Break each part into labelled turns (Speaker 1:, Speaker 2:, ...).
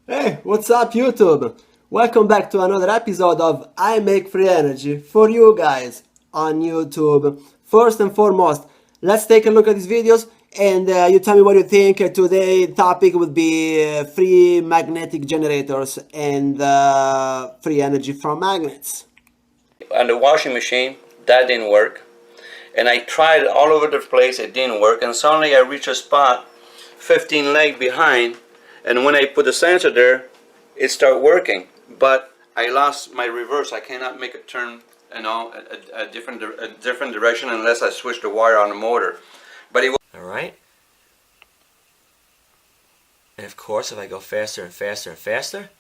Speaker 1: Hey, what's up YouTube? Welcome back to another episode of I Make Free Energy for you guys on YouTube. First and foremost, let's take a look at these videos and you tell me what you think. Today's topic would be free magnetic generators and free energy from magnets.
Speaker 2: On the washing machine, that didn't work. And I tried all over the place, it didn't work. And suddenly I reached a spot 15 leg behind. And when I put the sensor there, it started working. But I lost my reverse. I cannot make a turn, a different direction unless I switch the wire on the motor. But it was all right. And of course, if I go faster and faster and faster,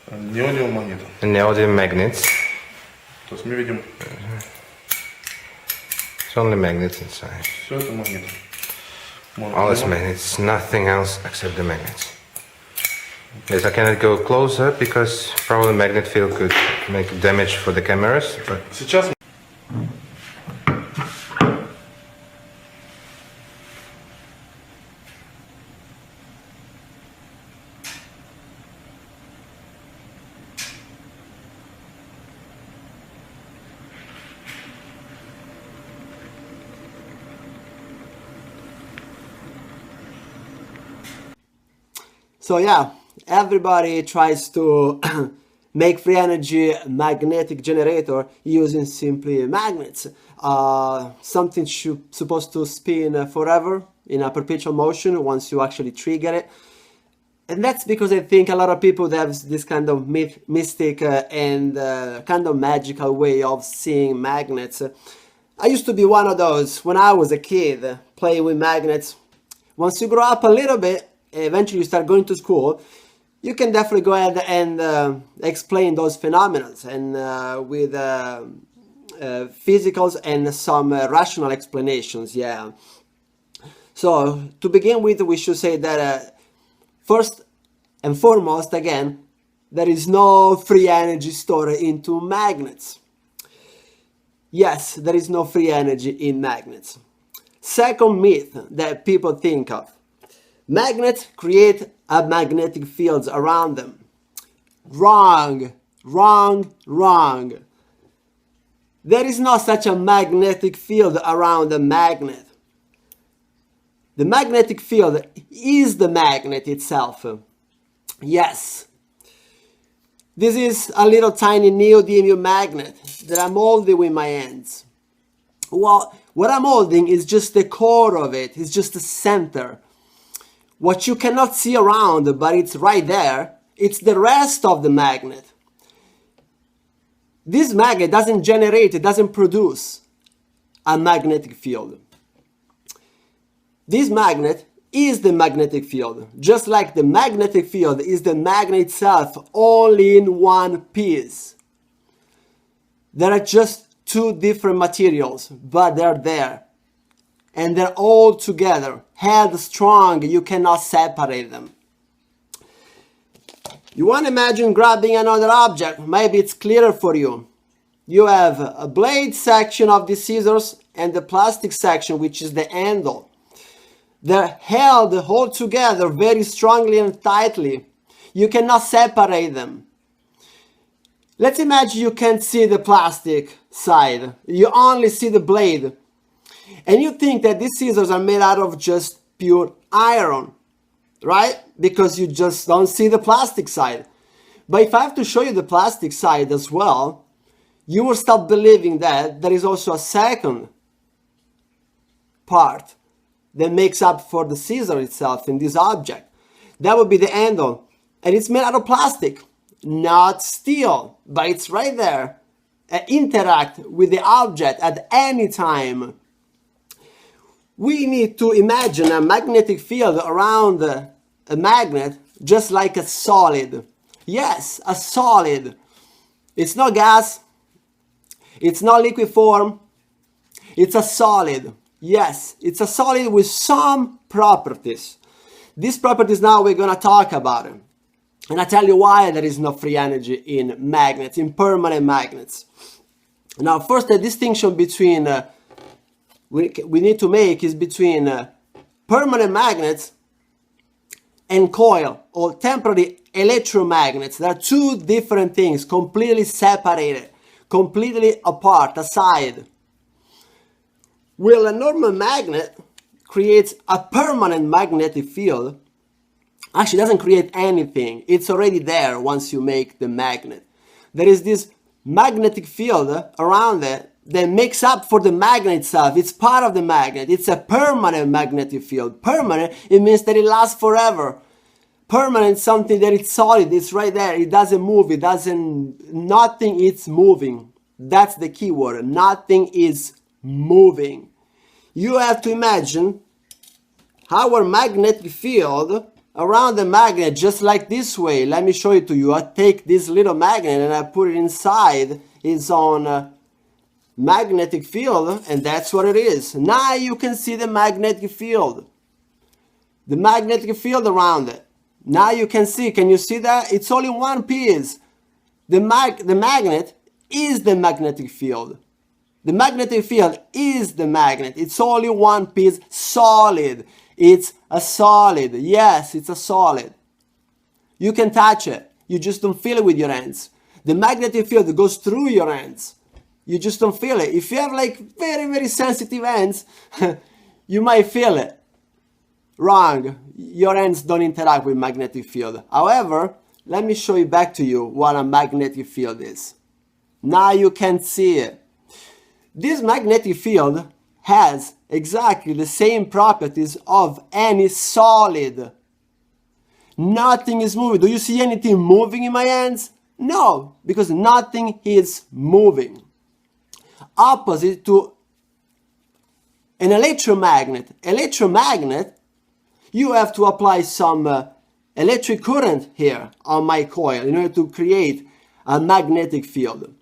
Speaker 3: Неодим магнитом.
Speaker 4: Neodymium magnets.
Speaker 3: То есть мы видим
Speaker 4: It's only magnets inside.
Speaker 3: все это магниты.
Speaker 4: All is magnets, nothing else except the magnets. Yes, I cannot go closer because probably magnet field could make damage for the cameras, but
Speaker 3: Сейчас
Speaker 1: So yeah, everybody tries to make free energy magnetic generator using simply magnets. Something supposed to spin forever in a perpetual motion once you actually trigger it. And that's because I think a lot of people have this kind of mystic and kind of magical way of seeing magnets. I used to be one of those when I was a kid, playing with magnets. Once you grow up a little bit, eventually you start going to school, you can definitely go ahead and explain those phenomena and with physicals and some rational explanations, yeah. So to begin with, we should say that first and foremost, again, there is no free energy stored into magnets. Yes, there is no free energy in magnets. Second myth that people think of: magnets create a magnetic field around them. Wrong, wrong, wrong. There is no such a magnetic field around a magnet. The magnetic field is the magnet itself. Yes. This is a little tiny neodymium magnet that I'm holding with my hands. Well, what I'm holding is just the core of it. It's just the center. What you cannot see around, but it's right there, it's the rest of the magnet. This magnet doesn't generate, it doesn't produce a magnetic field. This magnet is the magnetic field, just like the magnetic field is the magnet itself, only in one piece. There are just two different materials, but they're there. And they're all together, held strong, you cannot separate them. You want to imagine grabbing another object, maybe it's clearer for you. You have a blade section of the scissors and the plastic section, which is the handle. They're held all together very strongly and tightly. You cannot separate them. Let's imagine you can't see the plastic side. You only see the blade. And you think that these scissors are made out of just pure iron, right? Because you just don't see the plastic side. But if I have to show you the plastic side as well, you will start believing that there is also a second part that makes up for the scissor itself in this object. That would be the handle. And it's made out of plastic, not steel, but it's right there. Interact with the object at any time. We need to imagine a magnetic field around a magnet just like a solid. Yes, a solid. It's not gas. It's not liquid form. It's a solid. Yes, it's a solid with some properties. These properties now we're going to talk about. And I tell you why there is no free energy in magnets, in permanent magnets. Now, first, the distinction between we need to make is between permanent magnets and coil or temporary electromagnets. There are two different things, completely separated, completely apart, aside. Well, a normal magnet creates a permanent magnetic field. Actually, it doesn't create anything. It's already there once you make the magnet. There is this magnetic field around it that makes up for the magnet itself. It's part of the magnet. It's a permanent magnetic field. Permanent, it means that it lasts forever. Permanent, something that it's solid. It's right there. It doesn't move. It doesn't, nothing is moving. That's the key word. Nothing is moving. You have to imagine our magnetic field around the magnet, just like this way. Let me show it to you. I take this little magnet and I put it inside its own magnetic field, and that's what it is. Now you can see the magnetic field. The magnetic field around it. Now you can see, can you see that? It's only one piece. The magnet is the magnetic field. The magnetic field is the magnet. It's only one piece, solid. It's a solid. Yes, it's a solid. You can touch it. You just don't feel it with your hands. The magnetic field goes through your hands. You just don't feel it. If you have like very, very sensitive hands, you might feel it. Wrong. Your hands don't interact with magnetic field. However, let me show you back to you what a magnetic field is. Now you can see it. This magnetic field has exactly the same properties of any solid. Nothing is moving. Do you see anything moving in my hands? No, because nothing is moving. Opposite to an electromagnet. Electromagnet, you have to apply some electric current here on my coil in order to create a magnetic field.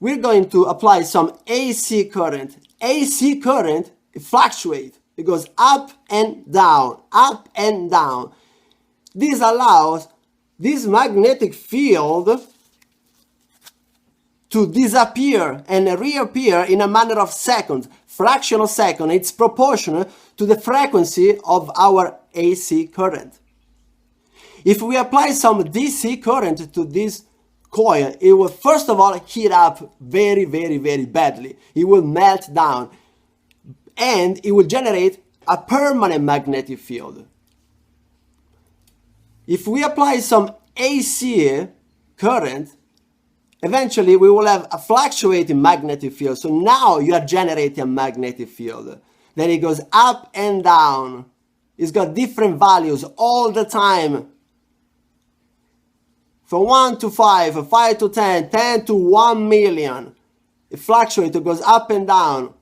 Speaker 1: We're going to apply some AC current. AC current, it fluctuates. It goes up and down, up and down. This allows this magnetic field to disappear and reappear in a matter of seconds, fraction of a second. It's proportional to the frequency of our AC current. If we apply some DC current to this coil, it will first of all heat up very, very, very badly. It will melt down and it will generate a permanent magnetic field. If we apply some AC current, eventually we will have a fluctuating magnetic field. So now you are generating a magnetic field. Then it goes up and down. It's got different values all the time. From 1 to 5, 5 to 10, 10 to 1 million. It fluctuates, it goes up and down.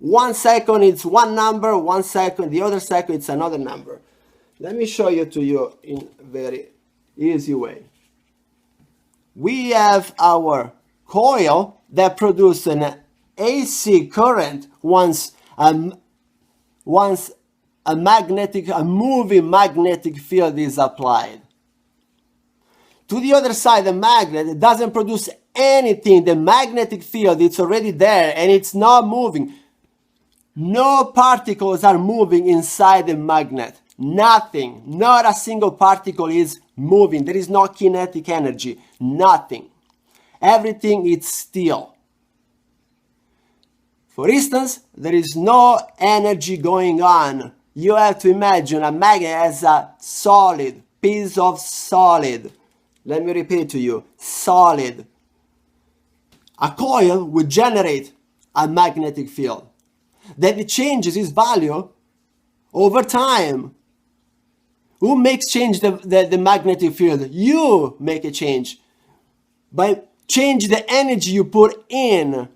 Speaker 1: 1 second it's one number, 1 second, the other second it's another number. Let me show you to you in a very easy way. We have our coil that produces an AC current once a moving magnetic field is applied. To the other side, the magnet doesn't produce anything. The magnetic field, it's already there and it's not moving. No particles are moving inside the magnet. Nothing. Not a single particle is moving. There is no kinetic energy. Nothing. Everything is still. For instance, there is no energy going on. You have to imagine a magnet as a solid, piece of solid. Let me repeat to you, solid. A coil would generate a magnetic field. Then it changes its value over time. Who makes change the magnetic field? You make a change. By change the energy you put in.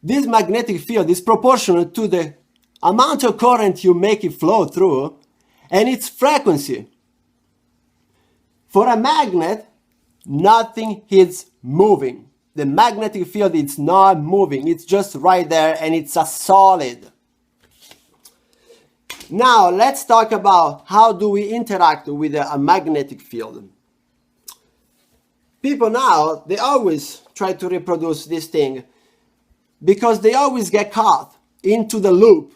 Speaker 1: This magnetic field is proportional to the amount of current you make it flow through and its frequency. For a magnet, nothing is moving. The magnetic field is not moving. It's just right there and it's a solid. Now let's talk about how do we interact with a magnetic field. People now, they always try to reproduce this thing because they always get caught into the loop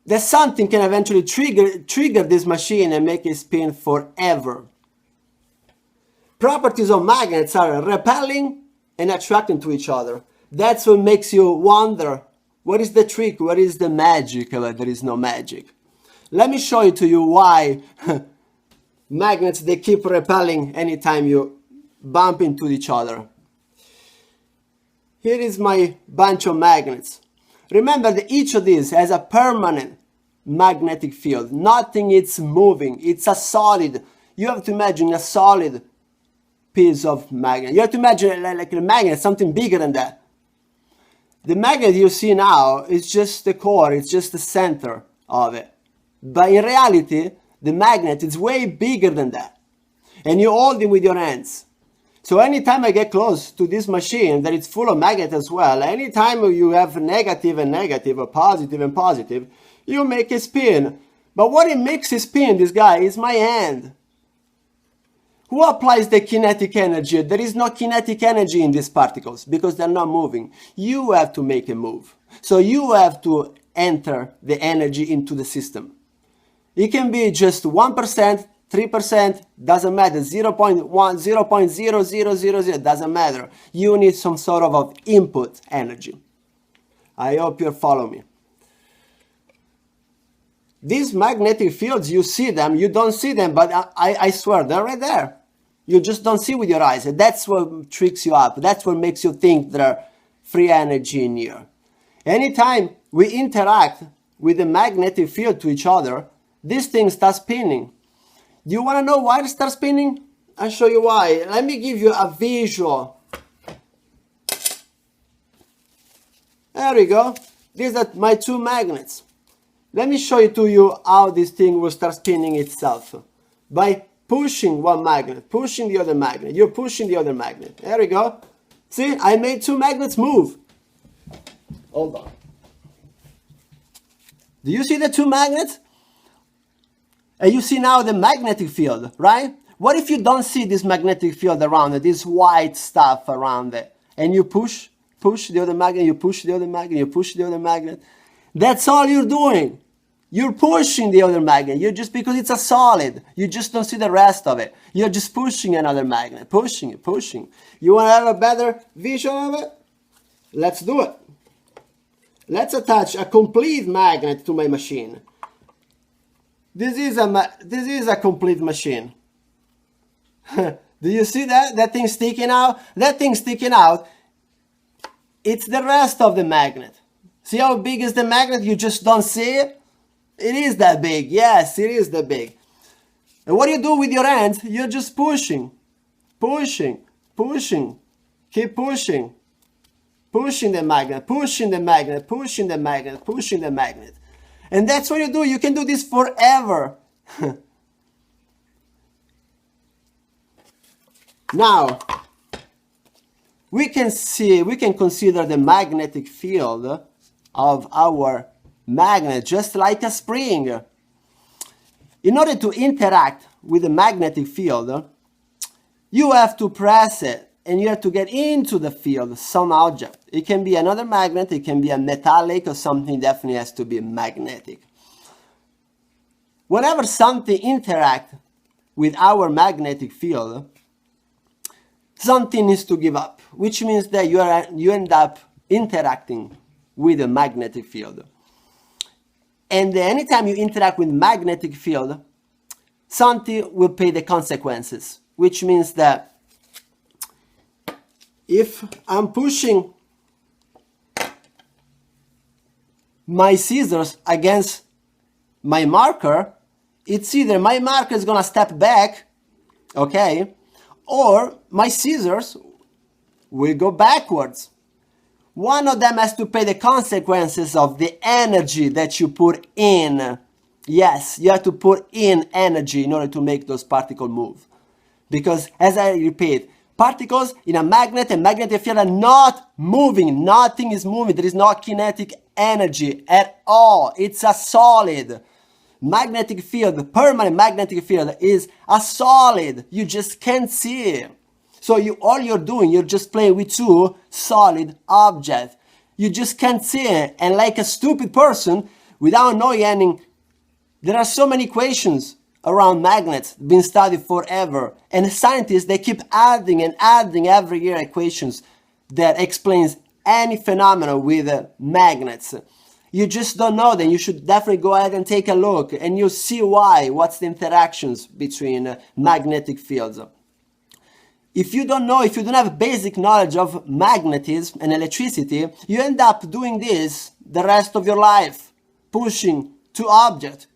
Speaker 1: that something can eventually trigger this machine and make it spin forever. Properties of magnets are repelling and attracting to each other. That's what makes you wonder, what is the trick? What is the magic? Well, there is no magic. Let me show you to you why magnets, they keep repelling anytime you bump into each other. Here is my bunch of magnets. Remember that each of these has a permanent magnetic field. Nothing is moving. It's a solid. You have to imagine a solid piece of magnet. You have to imagine like a magnet, something bigger than that. The magnet you see now is just the core, it's just the center of it. But in reality, the magnet is way bigger than that. And you hold it with your hands. So anytime I get close to this machine that it's full of magnet as well, anytime you have negative and negative or positive and positive, you make it spin. But what it makes it spin, this guy, is my hand. Who applies the kinetic energy? There is no kinetic energy in these particles because they're not moving. You have to make a move. So you have to enter the energy into the system. It can be just 1%, 3%, doesn't matter, 0.1, 0.0000, doesn't matter. You need some sort of input energy. I hope you follow me. These magnetic fields, you see them, you don't see them, but I swear, they're right there. You just don't see with your eyes. And that's what tricks you up. That's what makes you think there are free energy in here. Anytime we interact with the magnetic field to each other, this thing starts spinning. Do you want to know why it starts spinning? I'll show you why. Let me give you a visual. There we go. These are my two magnets. Let me show you to you how this thing will start spinning itself. By pushing one magnet, pushing the other magnet. You're pushing the other magnet. There we go. See, I made two magnets move. Hold on. Do you see the two magnets? And you see now the magnetic field, right? What if you don't see this magnetic field around it, this white stuff around it, and you push the other magnet, you push the other magnet, you push the other magnet? That's all you're doing. You're pushing the other magnet. You're just, because it's a solid, you just don't see the rest of it. You're just pushing another magnet, pushing it, pushing. You want to have a better vision of it? Let's do it. Let's attach a complete magnet to my machine. This is a complete machine. Do you see that? That thing sticking out? That thing sticking out, it's the rest of the magnet. See how big is the magnet? You just don't see it? It is that big. Yes, it is that big. And what do you do with your hands? You're just pushing, pushing, pushing. Keep pushing. Pushing the magnet, pushing the magnet, pushing the magnet, pushing the magnet. And that's what you do. You can do this forever. Now, we can consider the magnetic field of our magnet just like a spring. In order to interact with the magnetic field, you have to press it and you have to get into the field, some object. It can be another magnet, it can be a metallic or something, definitely has to be magnetic. Whenever something interacts with our magnetic field, something needs to give up, which means that you end up interacting with a magnetic field. And anytime you interact with magnetic field, something will pay the consequences, which means that if I'm pushing my scissors against my marker, it's either my marker is gonna step back, okay, or my scissors will go backwards. One of them has to pay the consequences of the energy that you put in. Yes, you have to put in energy in order to make those particles move. Because, as I repeat, particles in a magnet and magnetic field are not moving. Nothing is moving. There is no kinetic energy at all. It's a solid. Magnetic field, permanent magnetic field, is a solid. You just can't see it. So all you're doing, you're just playing with two solid objects. You just can't see it. And like a stupid person, without knowing any, there are so many equations around magnets being studied forever. And scientists, they keep adding and adding every year equations that explains any phenomenon with magnets. You just don't know them. You should definitely go ahead and take a look and you'll see why, what's the interactions between magnetic fields. If you don't know, if you don't have basic knowledge of magnetism and electricity, you end up doing this the rest of your life, pushing two objects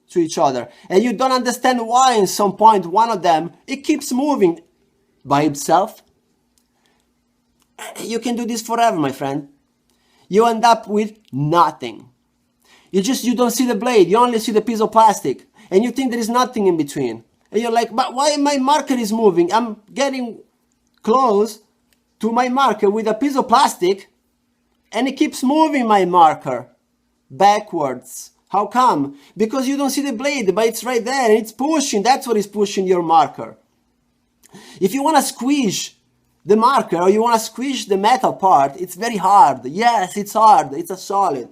Speaker 1: to each other. And you don't understand why in some point one of them, it keeps moving by itself. You can do this forever, my friend. You end up with nothing. You don't see the blade, you only see the piece of plastic. And you think there is nothing in between. And you're like, but why my marker is moving? I'm getting close to my marker with a piece of plastic and it keeps moving my marker backwards. How come? Because you don't see the blade, but it's right there and it's pushing. That's what is pushing your marker. If you want to squish the marker or you want to squish the metal part, it's very hard. Yes, it's hard. It's a solid.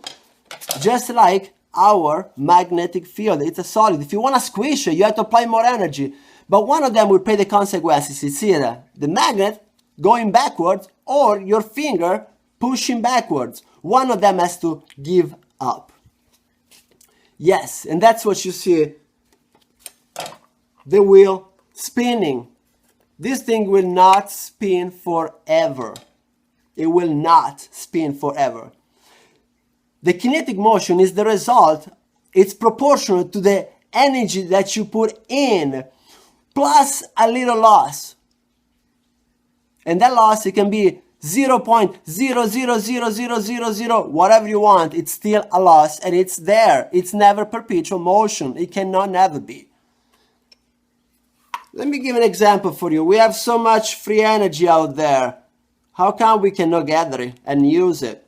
Speaker 1: Just like our magnetic field, it's a solid. If you want to squish it, you have to apply more energy. But one of them will pay the consequences. It's either the magnet going backwards or your finger pushing backwards. One of them has to give up. Yes, and that's what you see. The wheel spinning. This thing will not spin forever. It will not spin forever. The kinetic motion is the result, it's proportional to the energy that you put in, plus a little loss. And that loss, it can be 0.000000, whatever you want, it's still a loss and it's there. It's never perpetual motion. It cannot never be. Let me give an example for you. We have so much free energy out there. How come we cannot gather it and use it?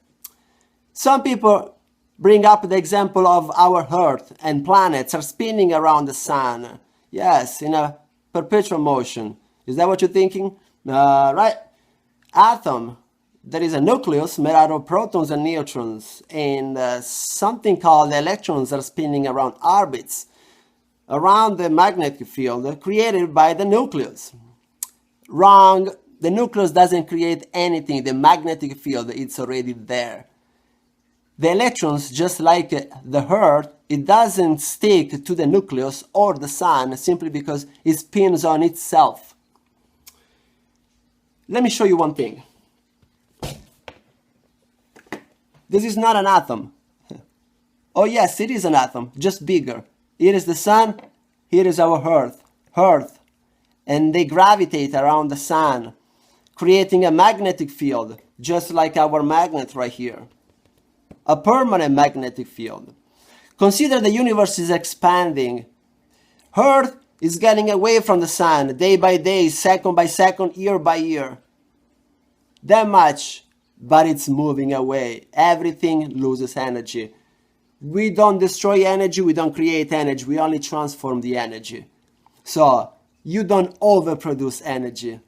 Speaker 1: Some people bring up the example of our Earth and planets are spinning around the sun. Yes, in a perpetual motion. Is that what you're thinking? Right. Atom. There is a nucleus made out of protons and neutrons, and something called electrons are spinning around orbits around the magnetic field created by the nucleus. Wrong. The nucleus doesn't create anything. The magnetic field, it's already there. The electrons, just like the Earth, it doesn't stick to the nucleus or the sun simply because it spins on itself. Let me show you one thing. This is not an atom. Oh yes, it is an atom, just bigger. Here is the sun, here is our Earth. And they gravitate around the sun, creating a magnetic field, just like our magnet right here. A permanent magnetic field. Consider the universe is expanding. Earth is getting away from the sun day by day, second by second, year by year. That much, but it's moving away. Everything loses energy. We don't destroy energy, we don't create energy, we only transform the energy. So, you don't overproduce energy.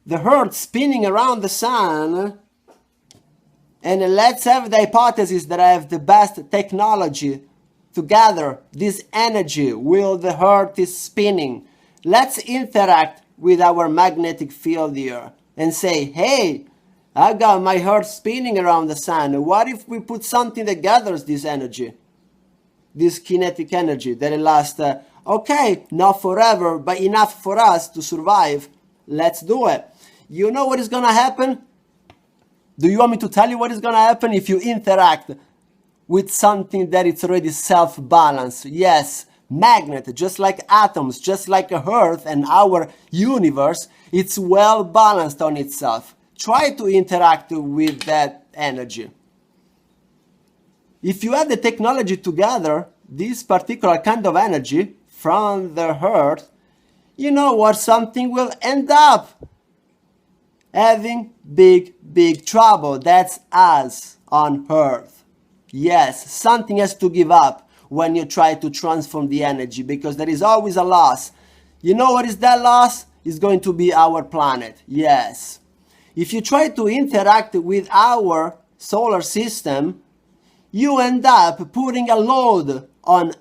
Speaker 1: The Earth spinning around the sun, and let's have the hypothesis that I have the best technology to gather this energy while the Earth is spinning. Let's interact with our magnetic field here and say, hey, I got my Earth spinning around the sun. What if we put something that gathers this energy? This kinetic energy that lasts, okay, not forever, but enough for us to survive. Let's do it. You know what is going to happen? Do you want me to tell you what is going to happen if you interact with something that is already self-balanced? Yes, magnet, just like atoms, just like Earth and our universe, it's well balanced on itself. Try to interact with that energy. If you have the technology to gather this particular kind of energy from the Earth, you know what something will end up. having big trouble. That's us on Earth. Yes, something has to give up when you try to transform the energy, because there is always a loss. You know what is that loss? It's going to be our planet. Yes. If you try to interact with our solar system, you end up putting a load on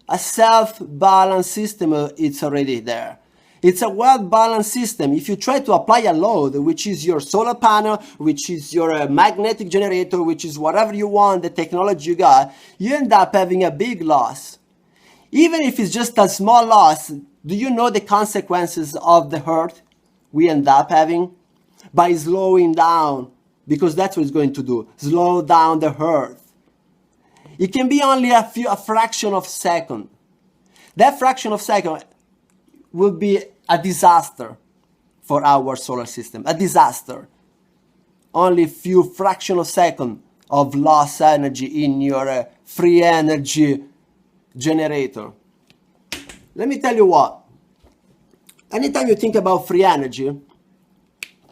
Speaker 1: a self-balanced system. It's already there. It's a well-balanced system. If you try to apply a load, which is your solar panel, which is your magnetic generator, which is whatever you want, the technology you got, you end up having a big loss. Even if it's just a small loss, do you know the consequences of the Earth we end up having? By slowing down, because that's what it's going to do, slow down the Earth. It can be only a fraction of a second. That fraction of a second will be a disaster for our solar system, a disaster. Only a few fraction of a second of lost energy in your free energy generator. Let me tell you what, anytime you think about free energy,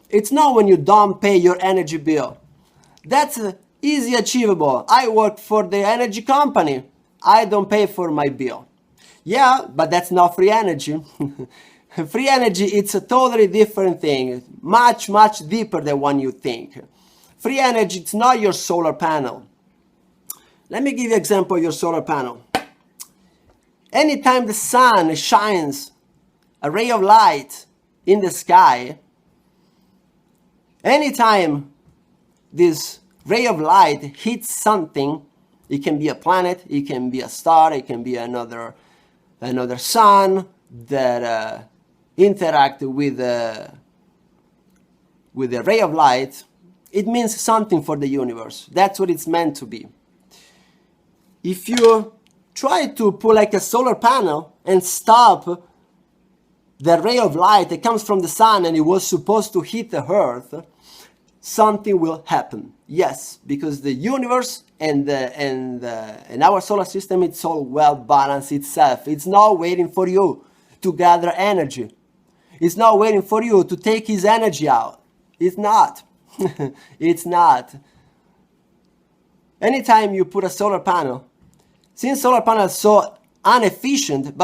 Speaker 1: it's not when you don't pay your energy bill. That's easy achievable. I work for the energy company. I don't pay for my bill. Yeah, but that's not free energy. Free energy, it's a totally different thing. Much deeper than what you think. Free energy, it's not your solar panel. Let me give you an example of your solar panel. Anytime the sun shines a ray of light in the sky, anytime this ray of light hits something, it can be a planet, it can be a star, it can be another sun that interact with a ray of light, it means something for the universe. That's what it's meant to be. If you try to put like a solar panel and stop the ray of light that comes from the sun and it was supposed to hit the Earth, something will happen. Yes, because the universe and our solar system, it's all well balanced itself. It's not waiting for you to gather energy. It's not waiting for you to take his energy out. It's not. It's not. Anytime you put a solar panel, since solar panels are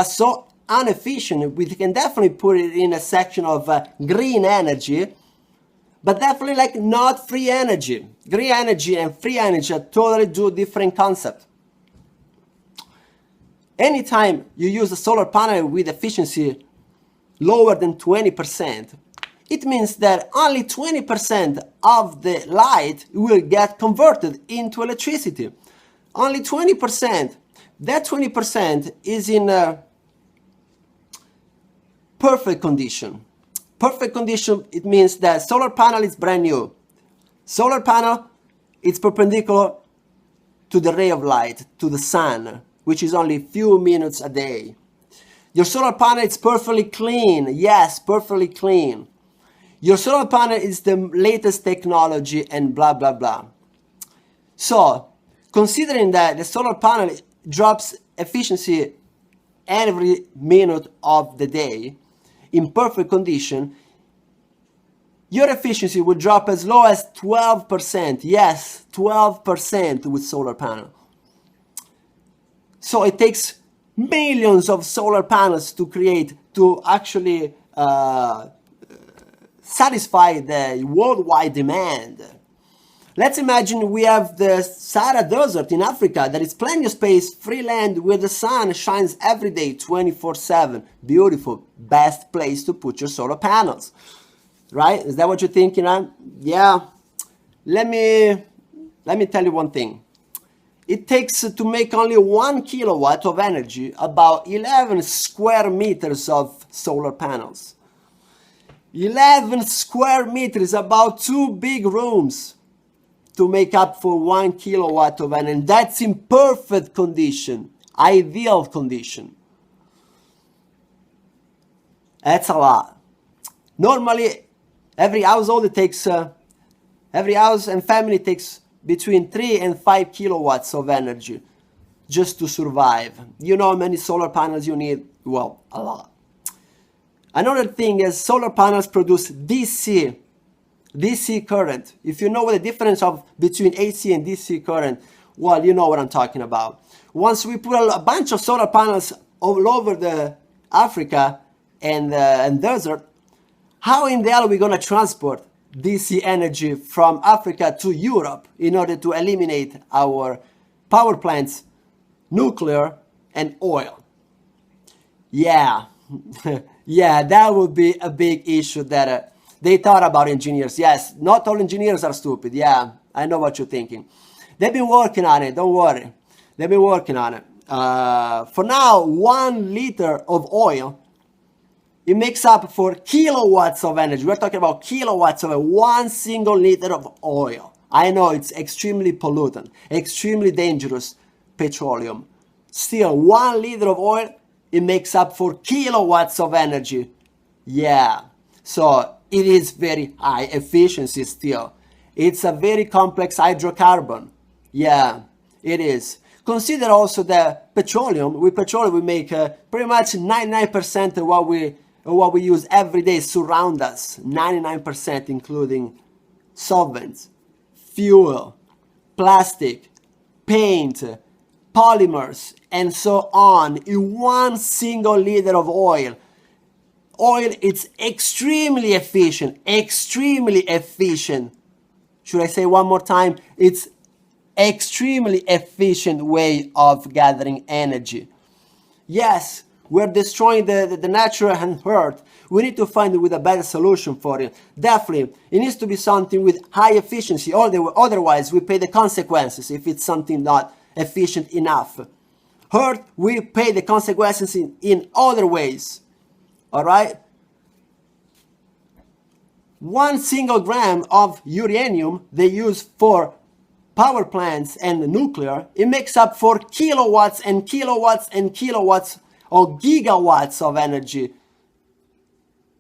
Speaker 1: so inefficient, we can definitely put it in a section of green energy, but definitely like not free energy. Green energy and free energy are totally two different concepts. Anytime you use a solar panel with efficiency lower than 20%, it means that only 20% of the light will get converted into electricity. Only 20%. That 20% is in a perfect condition. Perfect condition, it means that solar panel is brand new. Solar panel, it's perpendicular to the ray of light, to the sun, which is only a few minutes a day. Your solar panel is perfectly clean. Yes, perfectly clean. Your solar panel is the latest technology and blah, blah, blah. So, considering that the solar panel drops efficiency every minute of the day in perfect condition, your efficiency will drop as low as 12%. Yes, 12% with solar panel. So it takes millions of solar panels to actually satisfy the worldwide demand. Let's imagine we have the Sahara Desert in Africa. There is plenty of space, free land, where the sun shines every day, 24/7. Beautiful, best place to put your solar panels. Right? Is that what you're thinking? Yeah. Let me tell you one thing. It takes to make only 1 kilowatt of energy about 11 square meters of solar panels. 11 square meters, about 2 big rooms to make up for 1 kilowatt of energy. And that's in perfect condition, ideal condition. That's a lot. Normally, every household every house and family takes between 3 and 5 kilowatts of energy just to survive. You know how many solar panels you need? Well, a lot. Another thing is solar panels produce DC DC current. If you know what the difference between AC and DC current, well, you know what I'm talking about. Once we put a bunch of solar panels all over the Africa and desert, how in the hell are we going to transport DC energy from Africa to Europe in order to eliminate our power plants, nuclear and oil? Yeah, yeah, that would be a big issue that they thought about, engineers. Yes, not all engineers are stupid. Yeah, I know what you're thinking. They've been working on it, don't worry. They've been working on it. For now, 1 liter of oil, it makes up for kilowatts of energy. We're talking about kilowatts of 1 single liter of oil. I know it's extremely pollutant, extremely dangerous petroleum. Still, 1 liter of oil, it makes up for kilowatts of energy. Yeah, so it is very high efficiency still. It's a very complex hydrocarbon. Yeah, it is. Consider also that petroleum, with petroleum we make pretty much 99% of what we use every day surround us. 99%, including solvents, fuel, plastic, paint, polymers, and so on, in 1 single liter of oil. Oil, it's extremely efficient, extremely efficient. Should I say one more time? It's extremely efficient way of gathering energy. Yes, we're destroying the natural earth. We need to find with a better solution for it. Definitely, it needs to be something with high efficiency. Otherwise, we pay the consequences if it's something not efficient enough. Earth, we pay the consequences in other ways. All right? 1 single gram of uranium they use for power plants and nuclear, it makes up for kilowatts and kilowatts and kilowatts or gigawatts of energy.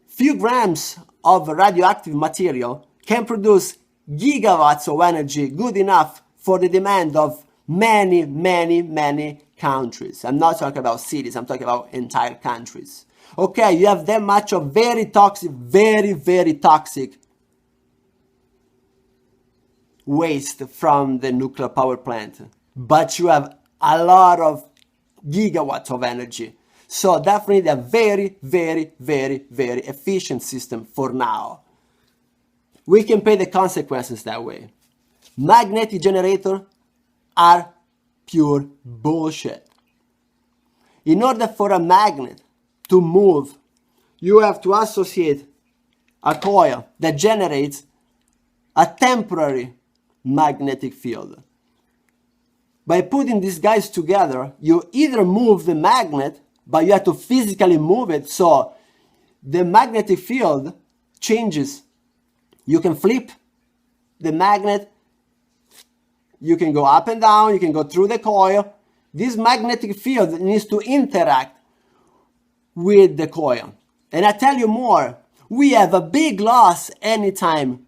Speaker 1: Few grams of radioactive material can produce gigawatts of energy, good enough for the demand of many, many, many countries. I'm not talking about cities, I'm talking about entire countries. Okay, you have that much of very toxic, very, very toxic waste from the nuclear power plant, but you have a lot of gigawatts of energy. So definitely a very, very, very, very efficient system for now. We can pay the consequences that way. Magnetic generators are pure bullshit. In order for a magnet to move, you have to associate a coil that generates a temporary magnetic field. By putting these guys together, you either move the magnet, but you have to physically move it, so the magnetic field changes. You can flip the magnet, you can go up and down, you can go through the coil. This magnetic field needs to interact with the coil. And I tell you more, we have a big loss anytime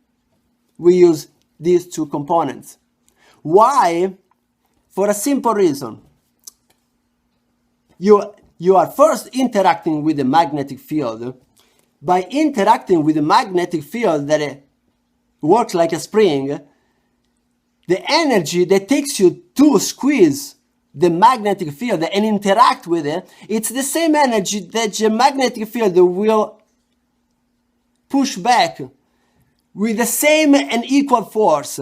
Speaker 1: we use these two components. Why? For a simple reason. You are first interacting with the magnetic field. By interacting with the magnetic field that works like a spring, the energy that takes you to squeeze the magnetic field and interact with it, it's the same energy that the magnetic field will push back with the same and equal force.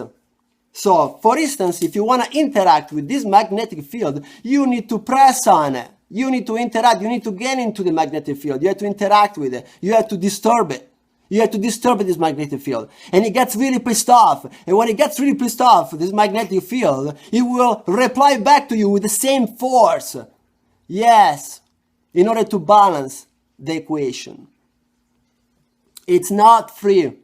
Speaker 1: So, for instance, if you want to interact with this magnetic field, you need to press on it. You need to interact. You need to get into the magnetic field. You have to interact with it. You have to disturb it. You have to disturb this magnetic field. And it gets really pissed off. And when it gets really pissed off, this magnetic field, it will reply back to you with the same force. Yes, in order to balance the equation. It's not free.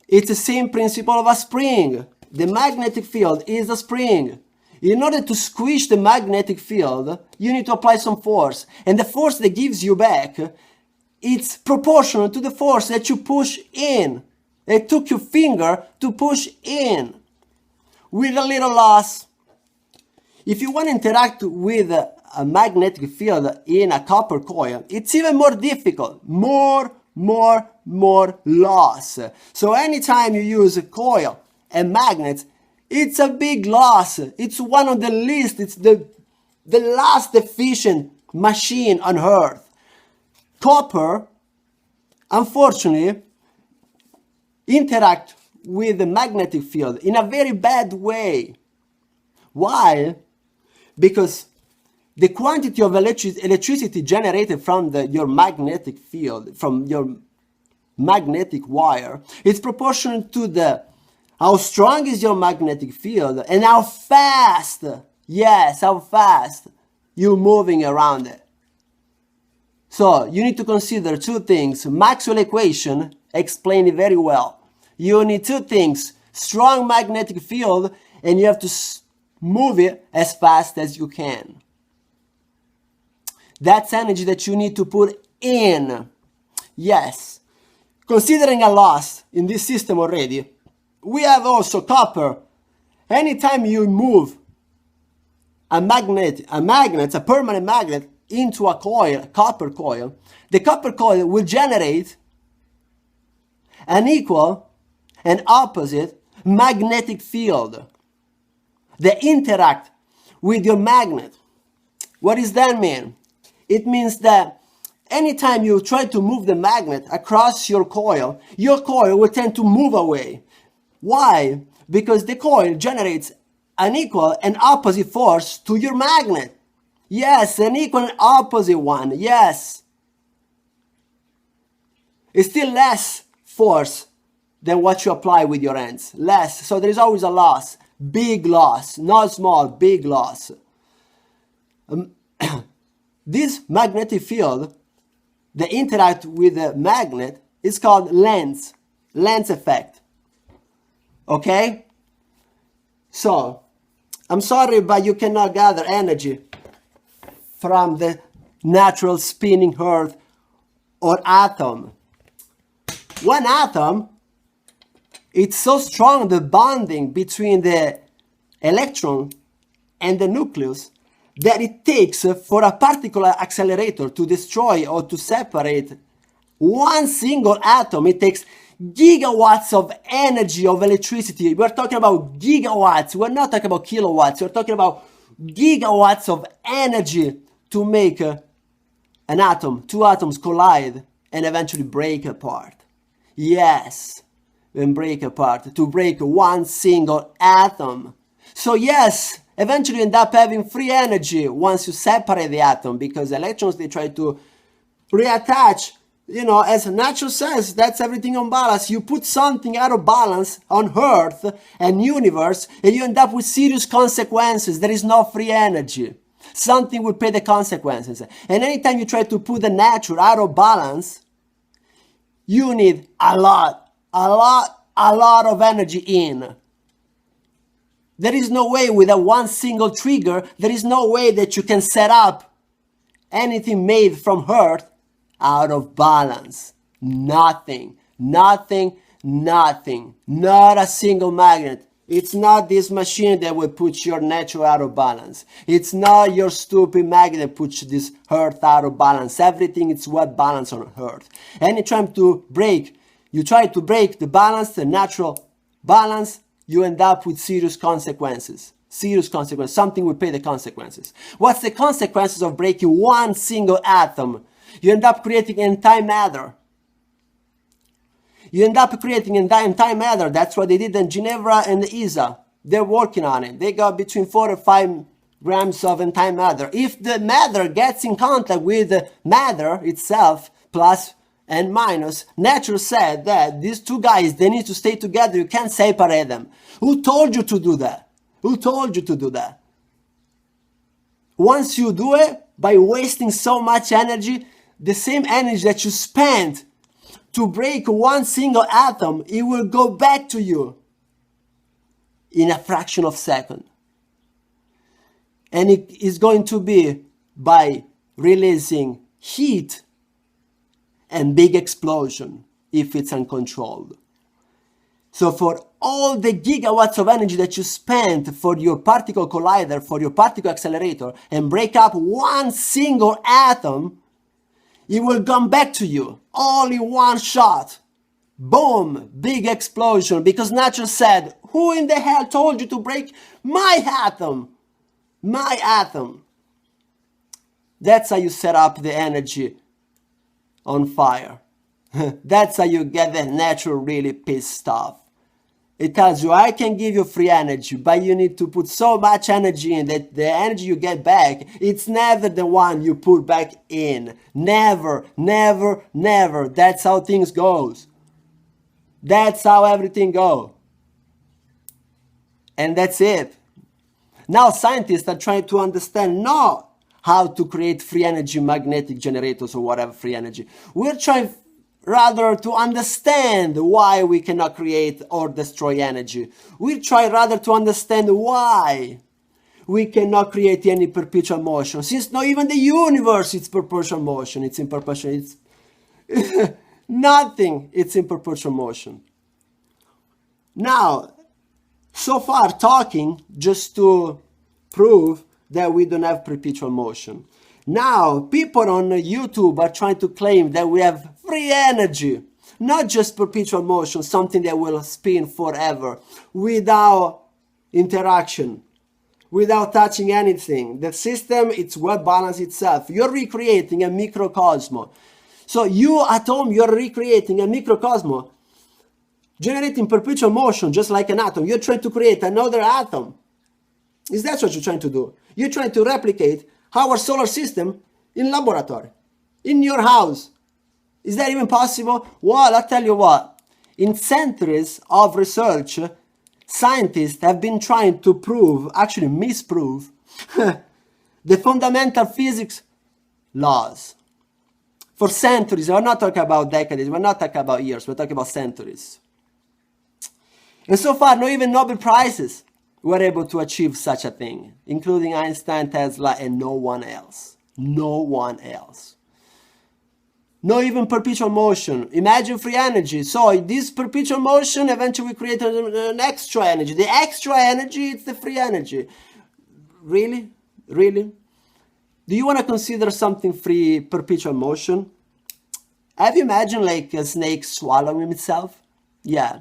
Speaker 1: It's the same principle of a spring. The magnetic field is a spring. In order to squish the magnetic field, you need to apply some force. And the force that gives you back, it's proportional to the force that you push in. It took your finger to push in. With a little loss. If you want to interact with a magnetic field in a copper coil, it's even more difficult. More more loss. So anytime you use a coil and magnets, it's a big loss. It's one of the least, it's the last efficient machine on earth. Copper, unfortunately, interact with the magnetic field in a very bad way. Why? Because the quantity of electricity generated from your magnetic field, from your magnetic wire, is proportional to how strong is your magnetic field and how fast, yes, how fast you're moving around it. So you need to consider two things. Maxwell equation explain it very well. You need two things: strong magnetic field, and you have to move it as fast as you can. That's energy that you need to put in. Yes. Considering a loss in this system already, we have also copper. Anytime you move a permanent magnet into a coil, a copper coil, the copper coil will generate an equal and opposite magnetic field. They interact with your magnet. What does that mean? It means that anytime you try to move the magnet across your coil will tend to move away. Why? Because the coil generates an equal and opposite force to your magnet. Yes, an equal and opposite one. Yes. It's still less force than what you apply with your hands. Less. So there is always a loss. Big loss. Not small, big loss. This magnetic field that interact with the magnet is called lens effect. Okay? So, I'm sorry, but you cannot gather energy from the natural spinning earth or atom. One atom, it's so strong, the bonding between the electron and the nucleus, that it takes for a particle accelerator to destroy or to separate one single atom, it takes gigawatts of energy, of electricity. We're talking about gigawatts. We're not talking about kilowatts. We're talking about gigawatts of energy to make an atom, two atoms collide and eventually break apart. Yes, and break apart, to break one single atom. So yes, eventually you end up having free energy once you separate the atom, because electrons, they try to reattach. You know, as nature says, that's everything on balance. You put something out of balance on Earth and universe, and you end up with serious consequences. There is no free energy. Something will pay the consequences. And anytime you try to put the nature out of balance, you need a lot of energy in. There is no way with a one single trigger, there is no way that you can set up anything made from Earth out of balance. Nothing. Not a single magnet. It's not this machine that will put your nature out of balance. It's not your stupid magnet that puts this Earth out of balance. Everything is well balanced on Earth. Anytime you try to break the balance, the natural balance, you end up with serious consequences. Something will pay the consequences. What's the consequences of breaking one single atom? You end up creating antimatter. Antimatter. That's what they did in Geneva and ESA. They're working on it. They got between 4 and 5 grams of antimatter. If the matter gets in contact with the matter itself, plus and minus, nature said that these two guys, they need to stay together. You can't separate them. Who told you to do that? Once you do it, by wasting so much energy, the same energy that you spent to break one single atom, it will go back to you in a fraction of a second. And it is going to be by releasing heat and big explosion if it's uncontrolled. So for all the gigawatts of energy that you spent for your particle collider, for your particle accelerator, and break up one single atom, it will come back to you. Only one shot. Boom, big explosion, because nature said, who in the hell told you to break my atom? My atom. That's how you set up the energy on fire. That's how you get the nature really pissed off. It tells you, I can give you free energy, but you need to put so much energy in that the energy you get back, it's never the one you put back in. Never, never, never. That's how things goes. That's how everything goes. And that's it. Now scientists are trying to understand not how to create free energy magnetic generators or whatever free energy. We're trying rather to understand why we cannot create or destroy energy. We try rather to understand why we cannot create any perpetual motion, since not even the universe is perpetual motion. It's in perpetual, it's nothing, it's in perpetual motion. Now, so far talking just to prove that we don't have perpetual motion. Now, people on YouTube are trying to claim that we have free energy, not just perpetual motion, something that will spin forever, without interaction, without touching anything. The system, it's well balanced itself. You're recreating a microcosmos. So you at home, you're recreating a microcosmos, generating perpetual motion, just like an atom. You're trying to create another atom. Is that what you're trying to do? You're trying to replicate our solar system in laboratory, in your house. Is that even possible? Well, I'll tell you what. In centuries of research, scientists have been trying to prove, actually misprove, the fundamental physics laws. For centuries, we're not talking about decades, we're not talking about years, we're talking about centuries. And so far, not even Nobel Prizes were able to achieve such a thing, including Einstein, Tesla, and no one else. No one else. Not even perpetual motion. Imagine free energy. So this perpetual motion eventually created an extra energy. The extra energy, it's the free energy. Really? Really? Do you want to consider something free perpetual motion? Have you imagined like a snake swallowing itself? Yeah.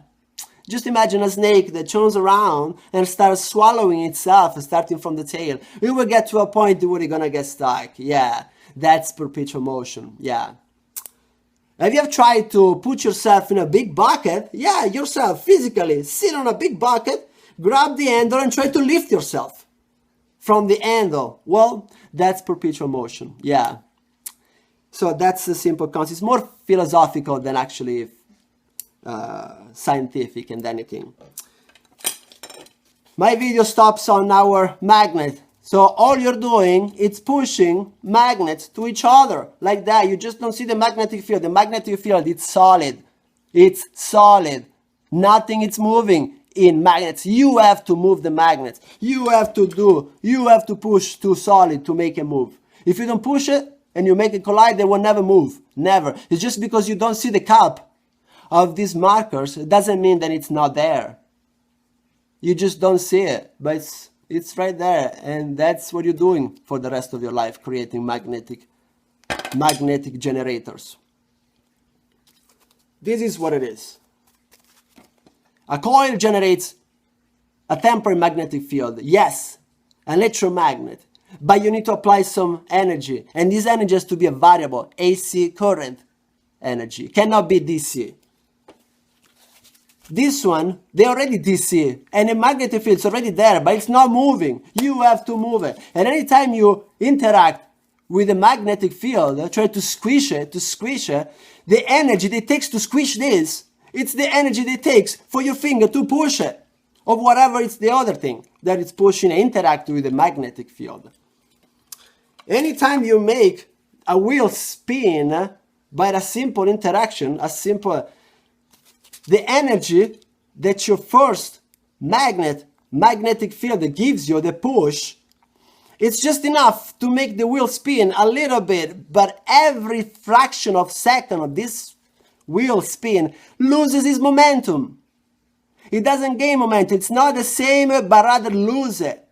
Speaker 1: Just imagine a snake that turns around and starts swallowing itself, starting from the tail. It will get to a point where you're gonna get stuck. Yeah, that's perpetual motion. Yeah. Have you ever tried to put yourself in a big bucket? Yeah, yourself, physically, sit on a big bucket, grab the handle and try to lift yourself from the handle. Well, that's perpetual motion. Yeah. So that's a simple concept. It's more philosophical than actually scientific and anything. My video stops on our magnet. So all you're doing, it's pushing magnets to each other like that. You just don't see the magnetic field. The magnetic field, it's solid. It's solid. Nothing is moving in magnets. You have to move the magnets. You have to push to solid to make it move. If you don't push it and you make it collide, they will never move. Never. It's just because you don't see the cup of these markers, it doesn't mean that it's not there. You just don't see it, but it's right there, and that's what you're doing for the rest of your life, creating magnetic generators. This is what it is. A coil generates a temporary magnetic field, yes, an electromagnet, but you need to apply some energy, and this energy has to be a variable, AC current energy, it cannot be DC. This one, they already DC, and the magnetic field is already there, but it's not moving. You have to move it. And anytime you interact with the magnetic field, try to squish it, the energy that it takes to squish this, it's the energy that it takes for your finger to push it, or whatever it's the other thing that it's pushing and interact with the magnetic field. Anytime you make a wheel spin by a simple interaction, the energy that your first magnetic field gives you, the push, it's just enough to make the wheel spin a little bit, but every fraction of second of this wheel spin loses its momentum. It doesn't gain momentum. It's not the same, but rather lose it,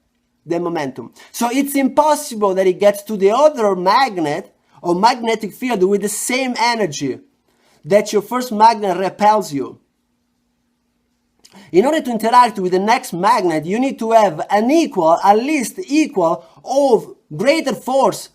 Speaker 1: the momentum. So it's impossible that it gets to the other magnet of magnetic field with the same energy that your first magnet repels you. In order to interact with the next magnet, you need to have an equal, at least equal, or greater force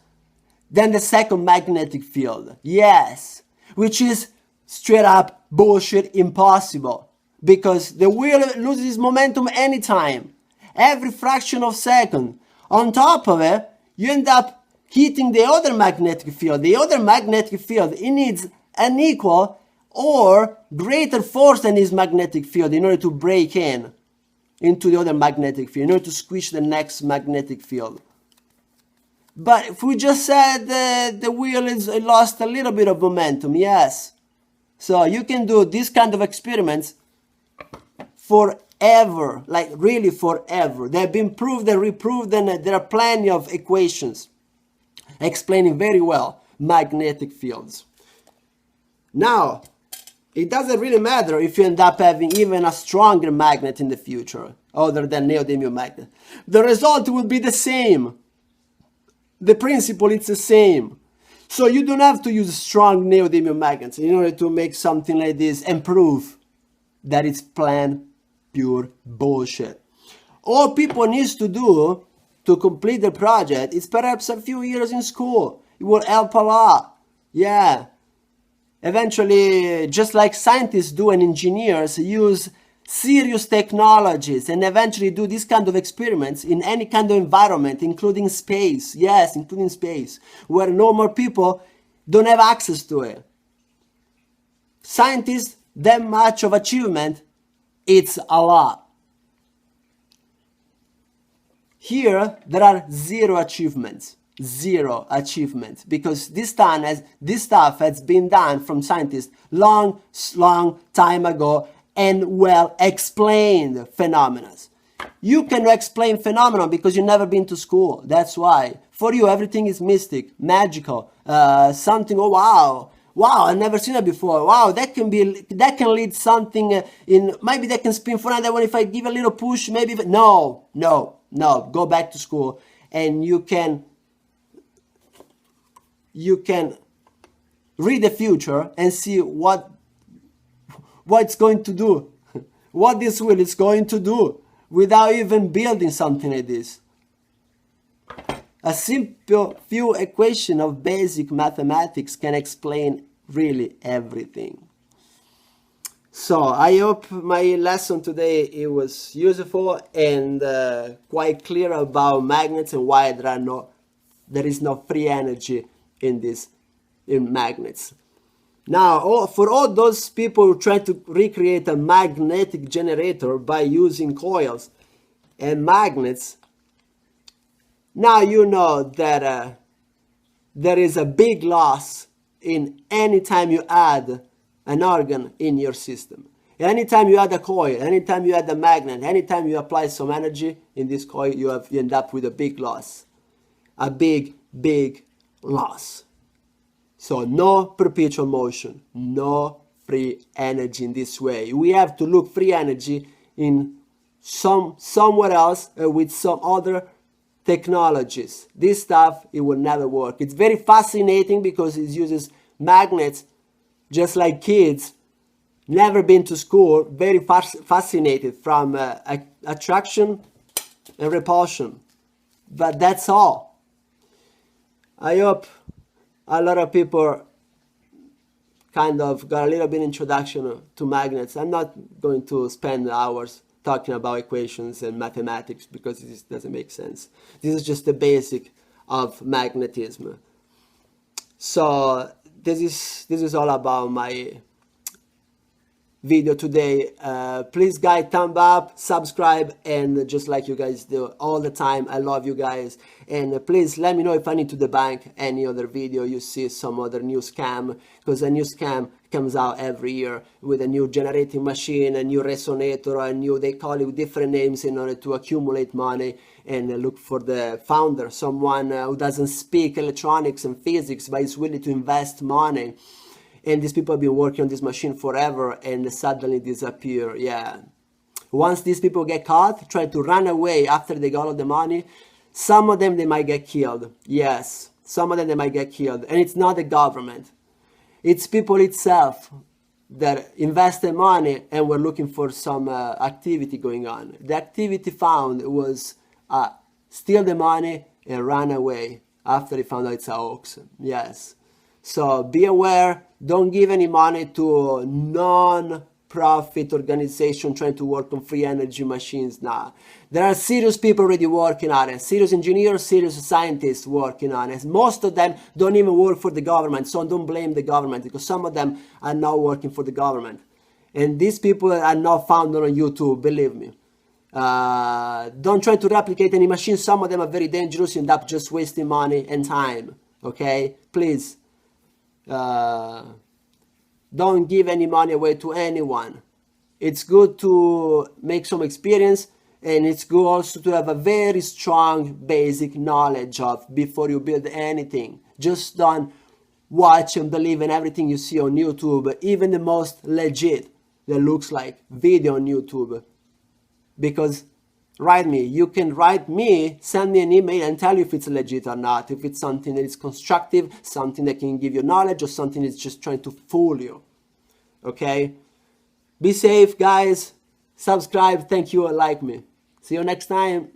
Speaker 1: than the second magnetic field. Yes, which is straight up bullshit, impossible. Because the wheel loses momentum anytime, every fraction of a second. On top of it, you end up hitting the other magnetic field. The other magnetic field, it needs an equal or greater force than his magnetic field in order to break into the other magnetic field, in order to squish the next magnetic field. But if we just said the wheel is lost a little bit of momentum, yes. So you can do this kind of experiments forever, like really forever. They've been proved and reproved, and there are plenty of equations explaining very well magnetic fields. Now, it doesn't really matter if you end up having even a stronger magnet in the future, other than neodymium magnet. The result will be the same. The principle is the same. So you don't have to use strong neodymium magnets in order to make something like this and prove that it's plain, pure bullshit. All people need to do to complete the project is perhaps a few years in school. It will help a lot. Yeah. Eventually, just like scientists do and engineers use serious technologies and eventually do this kind of experiments in any kind of environment, including space. Yes, including space, where normal people don't have access to it. Scientists, that much of achievement, it's a lot. Here, there are zero achievements. Zero achievements, because this stuff has been done from scientists long time ago and well explained phenomena. You cannot explain phenomena because you've never been to school. That's why. For you, everything is mystic, magical, something. Oh wow, I've never seen that before. Wow, that can lead something in. Maybe that can spin for another one if I give a little push. Maybe no. Go back to school, and you can read the future and see what it's going to do, what this wheel is going to do without even building something like this. A simple few equations of basic mathematics can explain really everything. So I hope my lesson today it was useful and quite clear about magnets and why there is no free energy in magnets. Now, for all those people who try to recreate a magnetic generator by using coils and magnets, now you know that there is a big loss in any time you add an organ in your system. Anytime you add a coil, anytime you add a magnet, anytime you apply some energy in this coil, you end up with a big loss. A big loss. So no perpetual motion, no free energy in this way. We have to look free energy in somewhere else with some other technologies. This stuff, it will never work. It's very fascinating because it uses magnets just like kids. Never been to school, very fascinated from attraction and repulsion. But that's all. I hope a lot of people kind of got a little bit introduction to magnets. I'm not going to spend hours talking about equations and mathematics because this doesn't make sense. This is just the basic of magnetism. So this is all about my video today. Please guys, thumb up, subscribe, and just like you guys do all the time, I love you guys. And please let me know if I need to debunk any other video you see some other new scam, because a new scam comes out every year with a new generating machine, a new resonator, a new, they call it different names in order to accumulate money and look for the founder, someone who doesn't speak electronics and physics but is willing to invest money. And these people have been working on this machine forever and suddenly disappear. Yeah. Once these people get caught, try to run away after they got all the money, some of them, they might get killed. Yes. Some of them, they might get killed. And it's not the government. It's people itself that invested money and were looking for some activity going on. The activity found was steal the money and run away after they found out it's a hoax. Yes. So be aware. Don't give any money to non-profit organization trying to work on free energy machines now. There are serious people already working on it. Serious engineers, serious scientists working on it. Most of them don't even work for the government, so don't blame the government, because some of them are not working for the government. And these people are not found on YouTube, believe me. Don't try to replicate any machine. Some of them are very dangerous. You end up just wasting money and time. Okay? Please. Don't give any money away to anyone. It's good to make some experience, and it's good also to have a very strong basic knowledge of before you build anything. Just don't watch and believe in everything you see on YouTube, even the most legit that looks like video on YouTube. Because you can write me, send me an email and tell you if it's legit or not, if it's something that is constructive, something that can give you knowledge, or something that's just trying to fool you. Okay? Be safe, guys. Subscribe. Thank you and like me. See you next time.